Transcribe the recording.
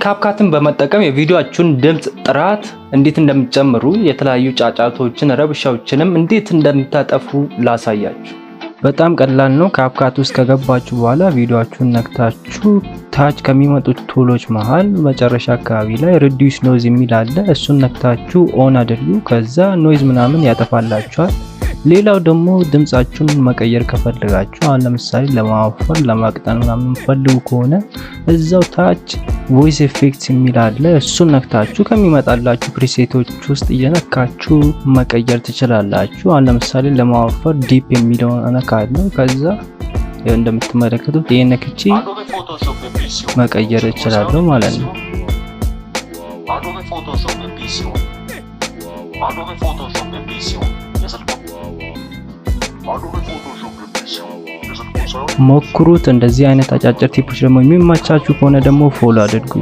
ካፕካትን በመጠቀም የቪዲዮአችሁን ድምጽ ጥራት እንዴት እንደምትጨምሩ የተለያዩ ጫጫቶችን ረብሻዎችንም እንዴት እንደምታጠፉ ላሳያችሁ። በጣም ቀላል ነው። ካፕካት ውስጥ ከገባችሁ በኋላ ቪዲዮአችሁን ነክታችሁ ታች ከሚመጡት ቱሎች መሃል መጨረሻ አካባቢ ላይ ሪዲዩስ ኖይዝ የሚል አለ። እሱን ነክታችሁ ኦን አድርጉ። ከዛ ኖይዝ ምናምን ያጠፋላችኋል። ሌላው ደግሞ ድምጻችሁን መቀየር ከፈለጋችሁ አሁን ለምሳሌ ለማወፈር ለማቅጠን ምናምን ፈልጉ ከሆነ እዛው ታች ቮይስ ኢፌክትስ የሚል አለ። እሱን ነክታችሁ ከሚመጣላችሁ ፕሪሴቶች ውስጥ እየነካችሁ መቀየር ትችላላችሁ። አሁን ለምሳሌ ለማወፈር ዲፕ የሚለውን እነካለሁ። ከዛ እንደምትመለከቱት ይሄን ነክቼ መቀየር እችላለሁ ማለት ነው። ሞክሩት። እንደዚህ አይነት አጫጭር ቲፖች ደግሞ የሚመቻችሁ ከሆነ ደግሞ ፎሎ አድርጉ።